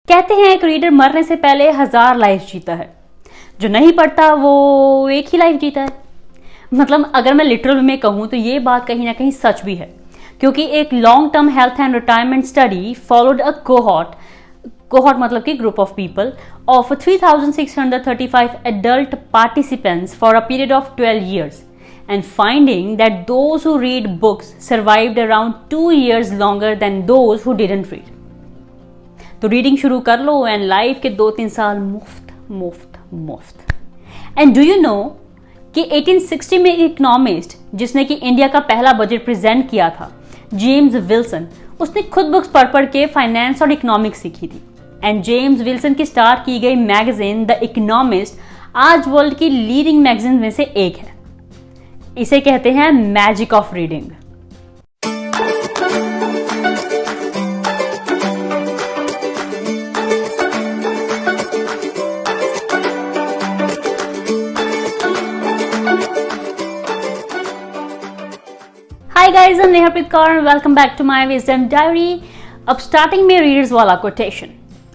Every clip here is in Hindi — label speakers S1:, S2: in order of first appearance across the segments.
S1: कहते हैं एक रीडर मरने से पहले 1000 लाइफ जीता है, जो नहीं पढ़ता वो एक ही लाइफ जीता है। मतलब अगर मैं लिटरल में कहूँ तो ये बात कहीं ना कहीं सच भी है, क्योंकि एक long term health and retirement study followed a cohort मतलब कि group of people of 3,635 adult participants for a period of 12 years and finding that those who read books survived around 2 years longer than those who didn't read. तो रीडिंग शुरू कर लो एंड लाइफ के 2-3 साल मुफ्त। एंड डू यू नो कि 1860 में इकोनॉमिस्ट जिसने कि इंडिया का पहला बजट प्रेजेंट किया था, जेम्स विल्सन, उसने खुद बुक्स पढ़ के फाइनेंस और इकोनॉमिक्स सीखी थी। एंड जेम्स विल्सन की स्टार्ट की गई मैगजीन द इकोनॉमिस्ट आज वर्ल्ड की लीडिंग मैगजीन में से एक है। इसे कहते हैं magic of reading. Hi guys, I'm Nehapreet Kaur, welcome back to my wisdom diary. अब स्टार्टिंग में रीडर्स वाला कोटेशन,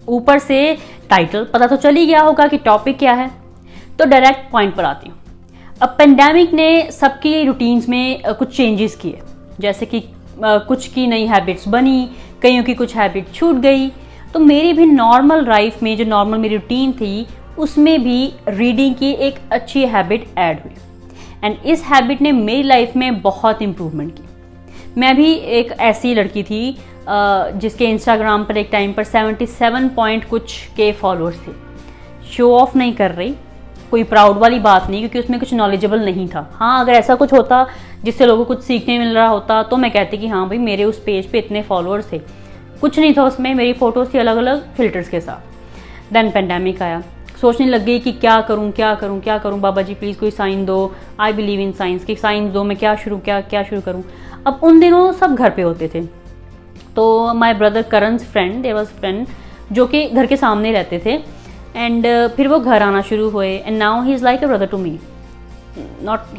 S1: ऊपर से टाइटल पता तो चल ही गया होगा कि टॉपिक क्या है, तो डायरेक्ट पॉइंट पर आती हूँ। अब पेंडेमिक ने सबकी रूटीन्स में कुछ चेंजेस किए, जैसे कि कुछ की नई हैबिट्स बनी, कईयों की कुछ हैबिट छूट गई। तो मेरी भी नॉर्मल लाइफ में जो नॉर्मल मेरी रूटीन थी उसमें भी रीडिंग की एक अच्छी हैबिट ऐड हुई एंड इस हैबिट ने मेरी लाइफ में बहुत इम्प्रूवमेंट की। मैं भी एक ऐसी लड़की थी जिसके इंस्टाग्राम पर एक टाइम पर 77 पॉइंट कुछ के फॉलोअर्स थे। शो ऑफ नहीं कर रही, कोई प्राउड वाली बात नहीं, क्योंकि उसमें कुछ नॉलेजेबल नहीं था। हाँ, अगर ऐसा कुछ होता जिससे लोगों को कुछ सीखने मिल रहा होता तो मैं कहती कि हाँ भाई मेरे उस पेज पे इतने फॉलोअर्स थे। कुछ नहीं था उसमें, मेरी फ़ोटोज़ थी अलग अलग फिल्टर्स के साथ। देन पेंडेमिक आया, सोचने लग गई कि क्या करूँ बाबा जी प्लीज़ कोई साइन दो, आई बिलीव इन साइंस, कि साइंस दो, मैं क्या शुरू करूँ। अब उन दिनों सब घर पे होते थे, तो my brother Karan's friend, there was friend जो कि घर के सामने रहते थे एंड फिर वो घर आना शुरू हुए and now he is like a brother to me.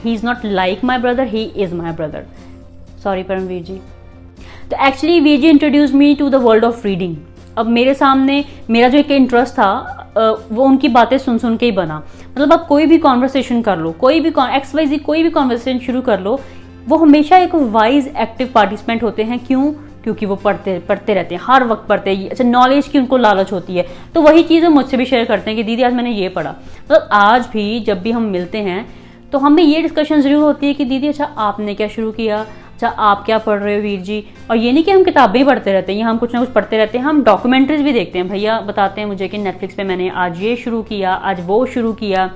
S1: He is not like my brother, he is my brother. Sorry Paramveer ji. तो actually Veer ji introduce me to the world of reading. अब मेरे सामने मेरा जो एक इंटरेस्ट था वो उनकी बातें सुन के ही बना। मतलब आप कोई भी कॉन्वर्सेशन कर लो, कोई भी XYZ कोई भी कॉन्वर्सेशन शुरू कर लो, वो हमेशा एक वाइज एक्टिव पार्टिसिपेंट होते हैं। क्यों? क्योंकि वो पढ़ते रहते हैं, हर वक्त पढ़ते हैं। अच्छा, नॉलेज की उनको लालच होती है, तो वही चीज़ें मुझसे भी शेयर करते हैं कि दीदी आज मैंने ये पढ़ा। मतलब आज भी जब भी हम मिलते हैं तो हमें ये डिस्कशन ज़रूर होती है कि दीदी अच्छा आपने क्या शुरू किया, अच्छा आप क्या पढ़ रहे हो वीर जी। और ये नहीं कि हम किताबें ही पढ़ते रहते हैं या हम कुछ ना कुछ पढ़ते रहते हैं, हम डॉक्यूमेंट्रीज भी देखते हैं। भैया बताते हैं मुझे कि नेटफ्लिक्स पे मैंने आज ये शुरू किया, आज वो शुरू किया।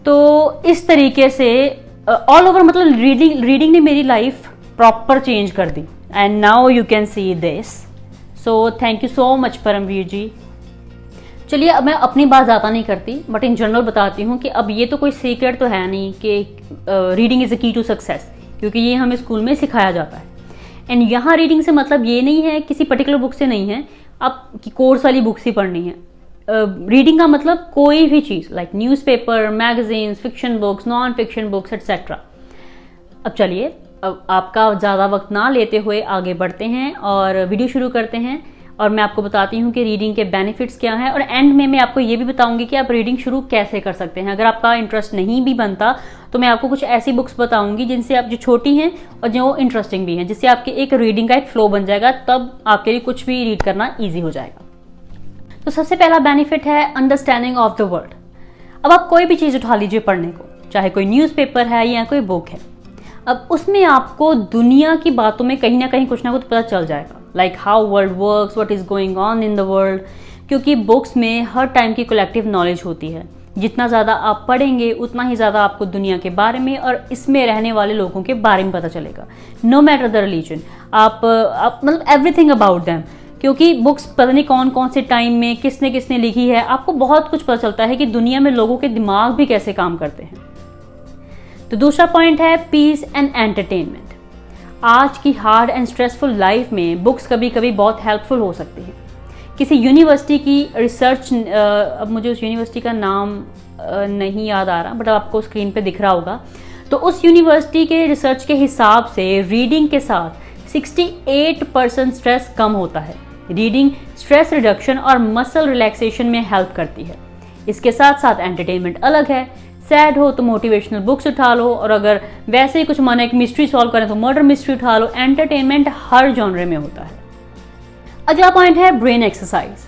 S1: तो इस तरीके से ऑल ओवर मतलब रीडिंग ने मेरी लाइफ प्रॉपर चेंज कर दी and now you can see this. So thank you so much Paramveer ji. चलिए, अब मैं अपनी बात ज़्यादा नहीं करती, बट इन जनरल बताती हूँ कि अब ये तो कोई सीक्रेट तो है नहीं कि रीडिंग इज़ अ की टू सक्सेस, क्योंकि ये हमें स्कूल में सिखाया जाता है। एंड यहाँ रीडिंग से मतलब ये नहीं है किसी पर्टिकुलर बुक से नहीं है, आप की कोर्स वाली बुक्स ही पढ़नी है। रीडिंग का मतलब कोई भी चीज़ like newspaper, magazines, fiction books, non fiction books etcetera. अब चलिए, अब आपका ज़्यादा वक्त ना लेते हुए आगे बढ़ते हैं और वीडियो शुरू करते हैं और मैं आपको बताती हूँ कि रीडिंग के बेनिफिट्स क्या हैं और एंड में मैं आपको ये भी बताऊँगी कि आप रीडिंग शुरू कैसे कर सकते हैं। अगर आपका इंटरेस्ट नहीं भी बनता तो मैं आपको कुछ ऐसी बुक्स बताऊँगी जिनसे आप, जो छोटी हैं और जो इंटरेस्टिंग भी हैं, जिससे आपके एक रीडिंग का एक फ्लो बन जाएगा, तब आपके लिए कुछ भी रीड करना ईजी हो जाएगा। तो सबसे पहला बेनिफिट है अंडरस्टैंडिंग ऑफ द वर्ल्ड। अब आप कोई भी चीज़ उठा लीजिए पढ़ने को, चाहे कोई न्यूज़पेपर है या कोई बुक है, अब उसमें आपको दुनिया की बातों में कहीं ना कहीं कुछ ना कुछ पता चल जाएगा, like how world works, what is going on in the world. क्योंकि बुक्स में हर टाइम की कलेक्टिव नॉलेज होती है। जितना ज़्यादा आप पढ़ेंगे उतना ही ज़्यादा आपको दुनिया के बारे में और इसमें रहने वाले लोगों के बारे में पता चलेगा। नो मैटर द रिलीजन, आप मतलब एवरीथिंग अबाउट दैम। क्योंकि बुक्स पता नहीं कौन कौन से टाइम में किसने लिखी है, आपको बहुत कुछ पता चलता है कि दुनिया में लोगों के दिमाग भी कैसे काम करते हैं। तो दूसरा पॉइंट है पीस एंड एंटरटेनमेंट। आज की हार्ड एंड स्ट्रेसफुल लाइफ में बुक्स कभी कभी बहुत हेल्पफुल हो सकती हैं। किसी यूनिवर्सिटी की रिसर्च, अब मुझे उस यूनिवर्सिटी का नाम नहीं याद आ रहा, बट आपको स्क्रीन पे दिख रहा होगा, तो उस यूनिवर्सिटी के रिसर्च के हिसाब से रीडिंग के साथ 68% स्ट्रेस कम होता है। रीडिंग स्ट्रेस रिडक्शन और मसल रिलैक्सेशन में हेल्प करती है। इसके साथ साथ एंटरटेनमेंट अलग है। सैड हो तो मोटिवेशनल बुक्स उठा लो, और अगर वैसे ही कुछ मन है एक मिस्ट्री सॉल्व करें तो मर्डर मिस्ट्री उठा लो। एंटरटेनमेंट हर जॉनरे में होता है। अगला पॉइंट है ब्रेन एक्सरसाइज।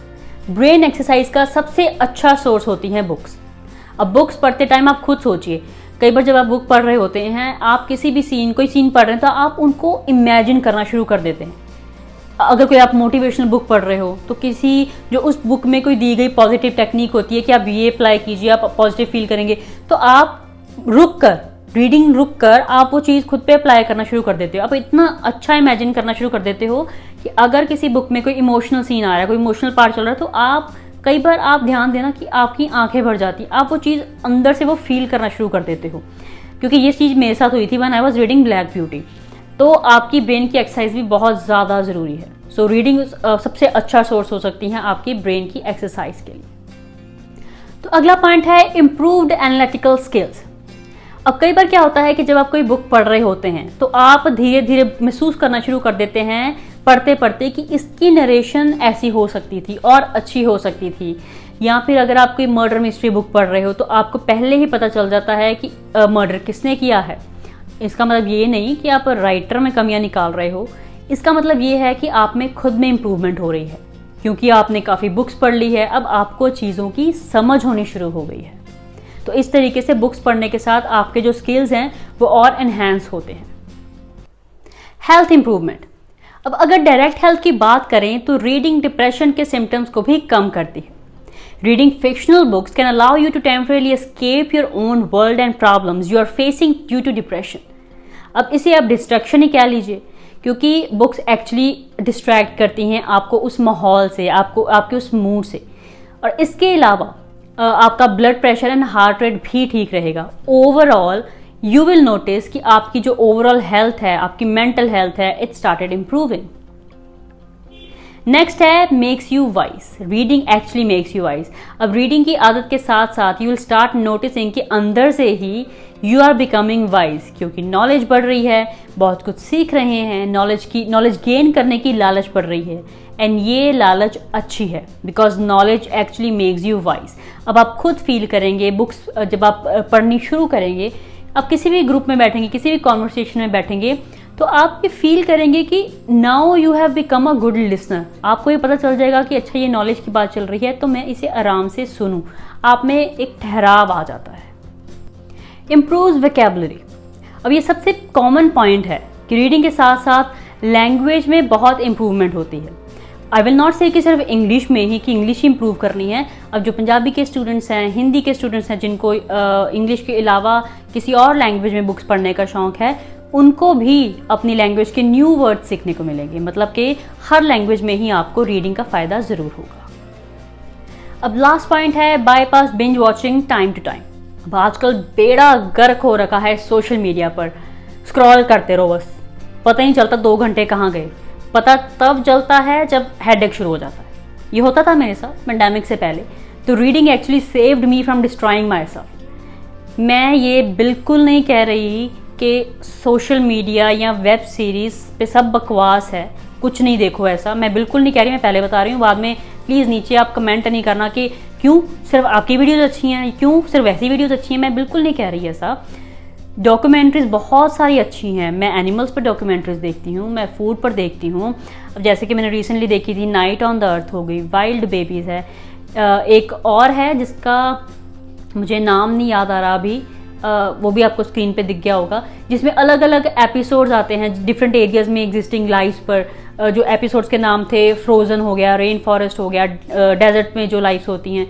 S1: ब्रेन एक्सरसाइज का सबसे अच्छा सोर्स होती हैं बुक्स। अब बुक्स पढ़ते टाइम आप खुद सोचिए, कई बार जब आप बुक पढ़ रहे होते हैं, आप किसी भी कोई सीन पढ़ रहे हैं तो आप उनको इमेजिन करना शुरू कर देते हैं। अगर कोई आप मोटिवेशनल बुक पढ़ रहे हो तो किसी जो उस बुक में कोई दी गई पॉजिटिव टेक्निक होती है कि आप ये अप्लाई कीजिए, आप पॉजिटिव फील करेंगे, तो आप रीडिंग रुक कर आप वो चीज़ खुद पे अप्लाई करना शुरू कर देते हो। आप इतना अच्छा इमेजिन करना शुरू कर देते हो कि अगर किसी बुक में कोई इमोशनल सीन आ रहा है, कोई इमोशनल पार्ट चल रहा है, तो आप कई बार आप ध्यान देना कि आपकी आंखें भर जाती, आप वो चीज़ अंदर से वो फील करना शुरू कर देते हो। क्योंकि ये चीज़ मेरे साथ हुई थी when I was reading black beauty. तो आपकी ब्रेन की एक्सरसाइज भी बहुत ज़्यादा ज़रूरी है। सो रीडिंग सबसे अच्छा सोर्स हो सकती है आपकी ब्रेन की एक्सरसाइज के लिए। तो अगला पॉइंट है इम्प्रूव्ड एनालिटिकल स्किल्स। अब कई बार क्या होता है कि जब आप कोई बुक पढ़ रहे होते हैं तो आप धीरे धीरे महसूस करना शुरू कर देते हैं पढ़ते पढ़ते कि इसकी नरेशन ऐसी हो सकती थी और अच्छी हो सकती थी। या फिर अगर आप कोई मर्डर मिस्ट्री बुक पढ़ रहे हो तो आपको पहले ही पता चल जाता है कि मर्डर किसने किया है। इसका मतलब ये नहीं कि आप राइटर में कमियां निकाल रहे हो, इसका मतलब ये है कि आप में खुद में इम्प्रूवमेंट हो रही है, क्योंकि आपने काफ़ी बुक्स पढ़ ली है। अब आपको चीज़ों की समझ होनी शुरू हो गई है। तो इस तरीके से बुक्स पढ़ने के साथ आपके जो स्किल्स हैं वो और एनहेंस होते हैं। Health improvement. अब अगर डायरेक्ट हेल्थ की बात करें तो रीडिंग डिप्रेशन के सिम्टम्स को भी कम करती है। Reading fictional books can allow you to temporarily escape your own world and problems you are facing due to depression. अब इसे आप डिस्ट्रैक्शन ही कह लीजिए, क्योंकि बुक्स एक्चुअली डिस्ट्रैक्ट करती हैं आपको उस माहौल से, आपको आपके उस मूड से। और इसके अलावा आपका blood pressure and heart rate भी ठीक रहेगा। ओवरऑल यू विल नोटिस कि आपकी जो ओवरऑल हेल्थ है, आपकी मेंटल हेल्थ है, इट स्टार्टेड इम्प्रूविंग। नेक्स्ट है makes you wise. Reading actually makes you wise. अब रीडिंग की आदत के साथ साथ यू विल स्टार्ट नोटिसिंग कि अंदर से ही यू आर बिकमिंग वाइज, क्योंकि नॉलेज बढ़ रही है, बहुत कुछ सीख रहे हैं, नॉलेज गेन करने की लालच बढ़ रही है। एंड ये लालच अच्छी है, because knowledge actually makes you wise. अब आप खुद फील करेंगे, बुक्स जब आप पढ़नी शुरू करेंगे, आप किसी भी ग्रुप में बैठेंगे, किसी भी कॉन्वर्सेशन में बैठेंगे, तो आप ये फील करेंगे कि now you have become a good listener. आपको ये पता चल जाएगा कि अच्छा ये नॉलेज की बात चल रही है तो मैं इसे आराम से सुनूं। आप में एक ठहराव आ जाता है। Improves vocabulary. अब ये सबसे कॉमन पॉइंट है कि रीडिंग के साथ साथ लैंग्वेज में बहुत इम्प्रूवमेंट होती है। आई विल नॉट से कि सिर्फ इंग्लिश में ही कि इंग्लिश ही इम्प्रूव करनी है। अब जो पंजाबी के स्टूडेंट्स हैं, हिंदी के स्टूडेंट्स हैं, जिनको इंग्लिश के अलावा किसी और लैंग्वेज में बुक्स पढ़ने का शौक है, उनको भी अपनी लैंग्वेज के न्यू वर्ड सीखने को मिलेंगे। मतलब कि हर लैंग्वेज में ही आपको रीडिंग का फ़ायदा ज़रूर होगा। अब लास्ट पॉइंट है bypass binge watching time to time. अब आजकल बेड़ा गर्क हो रखा है सोशल मीडिया पर, स्क्रॉल करते रहो बस, पता ही नहीं चलता 2 घंटे कहाँ गए। पता तब चलता है जब हेडेक शुरू हो जाता है। ये होता था मेरे साथ पेंडेमिक से पहले। तो reading actually saved me from destroying my self. मैं ये बिल्कुल नहीं कह रही कि सोशल मीडिया या वेब सीरीज़ पे सब बकवास है, कुछ नहीं देखो, ऐसा मैं बिल्कुल नहीं कह रही। मैं पहले बता रही हूँ, बाद में प्लीज़ नीचे आप कमेंट नहीं करना कि क्यों सिर्फ आपकी वीडियोज़ अच्छी हैं, क्यों सिर्फ वैसी वीडियोज़ अच्छी हैं। मैं बिल्कुल नहीं कह रही ऐसा। डॉक्यूमेंट्रीज़ बहुत सारी अच्छी हैं। मैं एनिमल्स पर डॉक्यूमेंट्रीज़ देखती हूँ, मैं फूड पर देखती हूँ। अब जैसे कि मैंने रिसेंटली देखी थी नाइट ऑन द अर्थ हो गई, वाइल्ड बेबीज़ है, एक और है जिसका मुझे नाम नहीं याद आ रहा अभी, वो भी आपको स्क्रीन पे दिख गया होगा, जिसमें अलग अलग एपिसोड्स आते हैं डिफरेंट एरियाज़ में एग्जिस्टिंग लाइफ्स पर। जो एपिसोड्स के नाम थे फ्रोज़न हो गया, रेन फॉरेस्ट हो गया, डेजर्ट में जो लाइफ्स होती हैं।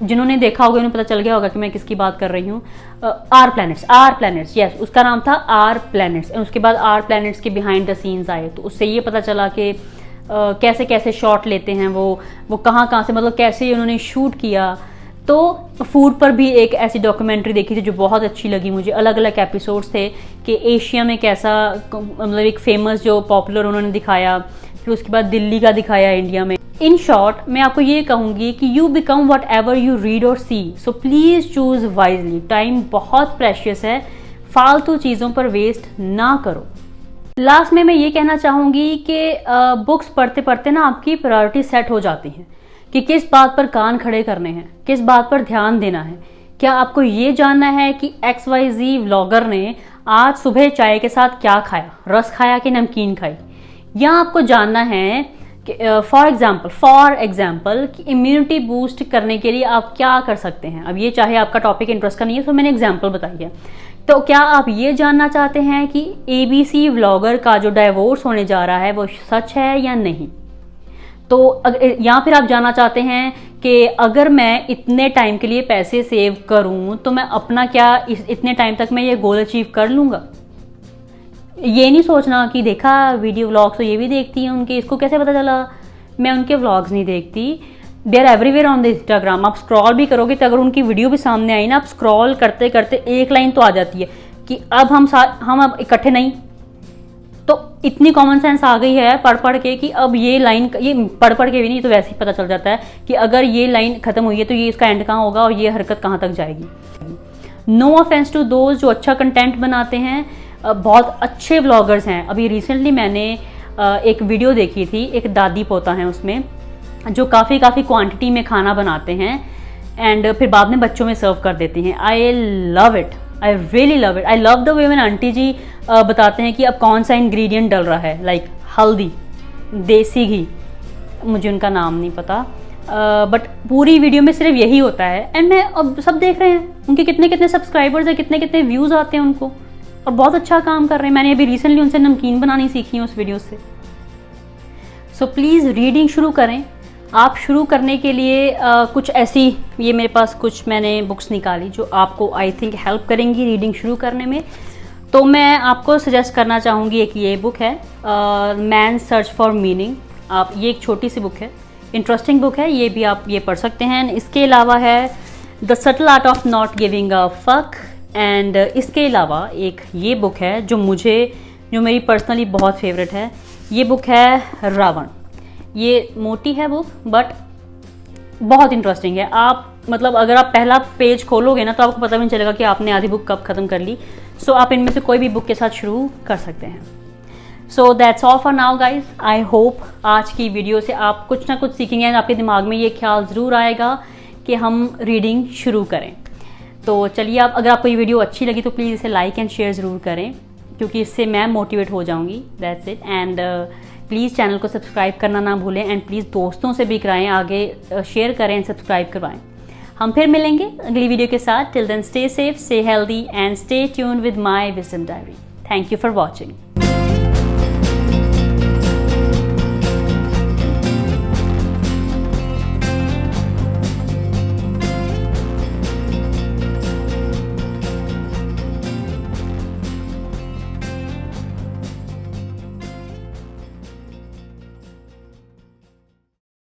S1: जिन्होंने देखा होगा उन्हें पता चल गया होगा कि मैं किसकी बात कर रही हूँ। आर प्लैनेट्स, यस, उसका नाम था आर प्लैनेट्स। उसके बाद आर प्लैनेट्स के बिहाइंड द सीन्स आए, तो उससे ये पता चला कि कैसे कैसे शॉट लेते हैं वो कहाँ से, मतलब कैसे उन्होंने शूट किया। तो फूड पर भी एक ऐसी डॉक्यूमेंट्री देखी थी जो बहुत अच्छी लगी मुझे। अलग अलग एपिसोड्स थे कि एशिया में कैसा, मतलब एक फेमस जो पॉपुलर उन्होंने दिखाया, फिर उसके बाद दिल्ली का दिखाया इंडिया में। इन शॉर्ट मैं आपको ये कहूँगी कि you become whatever you read और see, so please choose wisely. Time बहुत प्रेशियस है, फालतू चीज़ों पर वेस्ट ना करो। लास्ट में मैं ये कहना चाहूँगी कि बुक्स पढ़ते पढ़ते ना आपकी प्रायोरिटी सेट हो जाती हैं कि किस बात पर कान खड़े करने हैं, किस बात पर ध्यान देना है। क्या आपको ये जानना है कि XYZ व्लॉगर ने आज सुबह चाय के साथ क्या खाया, रस खाया कि नमकीन खाई, या आपको जानना है कि फॉर एग्जाम्पल कि इम्यूनिटी बूस्ट करने के लिए आप क्या कर सकते हैं। अब ये चाहे आपका टॉपिक इंटरेस्ट का नहीं है, तो मैंने एग्जाम्पल बताई है। तो क्या आप ये जानना चाहते हैं कि ABC व्लॉगर का जो डाइवोर्स होने जा रहा है वो सच है या नहीं, तो या फिर आप जानना चाहते हैं कि अगर मैं इतने टाइम के लिए पैसे सेव करूं तो मैं अपना क्या इतने टाइम तक मैं ये गोल अचीव कर लूँगा। ये नहीं सोचना कि देखा वीडियो व्लॉग्स तो ये भी देखती हैं उनके, इसको कैसे पता चला। मैं उनके व्लॉग्स नहीं देखती, they are everywhere on the Instagram. आप स्क्रॉल भी करोगे तो अगर उनकी वीडियो भी सामने आई ना, आप स्क्रॉल करते करते एक लाइन तो आ जाती है कि अब हम अब इकट्ठे नहीं। तो इतनी कॉमन सेंस आ गई है पढ़ पढ़ के कि अब ये लाइन, ये पढ़ पढ़ के भी नहीं तो वैसे ही पता चल जाता है कि अगर ये लाइन खत्म हुई है तो ये इसका एंड कहाँ होगा और ये हरकत कहाँ तक जाएगी। नो ऑफेंस टू दोज जो अच्छा कंटेंट बनाते हैं, बहुत अच्छे व्लॉगर्स हैं। अभी रिसेंटली मैंने एक वीडियो देखी थी, एक दादी पोता है उसमें जो काफ़ी क्वांटिटी में खाना बनाते हैं एंड फिर बाद में बच्चों में सर्व कर देती हैं। I love it, I really love it. I love the way when aunty ji बताते हैं कि अब कौन सा इंग्रेडिएंट डल रहा है, लाइक हल्दी, देसी घी, मुझे उनका नाम नहीं पता, बट पूरी वीडियो में सिर्फ यही होता है। एंड मैं अब सब देख रहे हैं, उनके कितने सब्सक्राइबर्स हैं, कितने व्यूज़ आते हैं उनको, और बहुत अच्छा काम कर रहे हैं। मैंने अभी रिसेंटली उनसे नमकीन बनानी सीखी है उस वीडियो से। सो प्लीज़ रीडिंग शुरू करें। आप शुरू करने के लिए कुछ ऐसी, ये मेरे पास कुछ मैंने बुक्स निकाली जो आपको आई थिंक हेल्प करेंगी रीडिंग शुरू करने में। तो मैं आपको सजेस्ट करना चाहूँगी, एक ये बुक है मैन सर्च फॉर मीनिंग। आप, ये एक छोटी सी बुक है, इंटरेस्टिंग बुक है, ये भी आप ये पढ़ सकते हैं। इसके अलावा है the subtle art of not giving a fuck, and इसके अलावा एक ये बुक है जो मेरी पर्सनली बहुत फेवरेट है। ये बुक है रावण। ये मोटी है बुक बट बहुत इंटरेस्टिंग है। आप मतलब अगर आप पहला पेज खोलोगे ना तो आपको पता भी नहीं चलेगा कि आपने आधी बुक कब ख़त्म कर ली। सो आप इनमें से कोई भी बुक के साथ शुरू कर सकते हैं। So that's all for now guys. I hope आज की वीडियो से आप कुछ ना कुछ सीखेंगे एंड आपके दिमाग में ये ख्याल ज़रूर आएगा कि हम रीडिंग शुरू करें। तो चलिए, आप अगर आपको ये वीडियो अच्छी लगी तो प्लीज़ इसे लाइक एंड शेयर ज़रूर करें, क्योंकि इससे मैं मोटिवेट हो जाऊँगी। That's it. And please channel को सब्सक्राइब करना ना भूलें एंड प्लीज़ दोस्तों से भी कराएं, आगे शेयर करें एंड सब्सक्राइब करवाएं। हम फिर मिलेंगे अगली वीडियो के साथ। Till then stay safe, stay healthy and stay tuned with my wisdom Diary. Thank you for watching.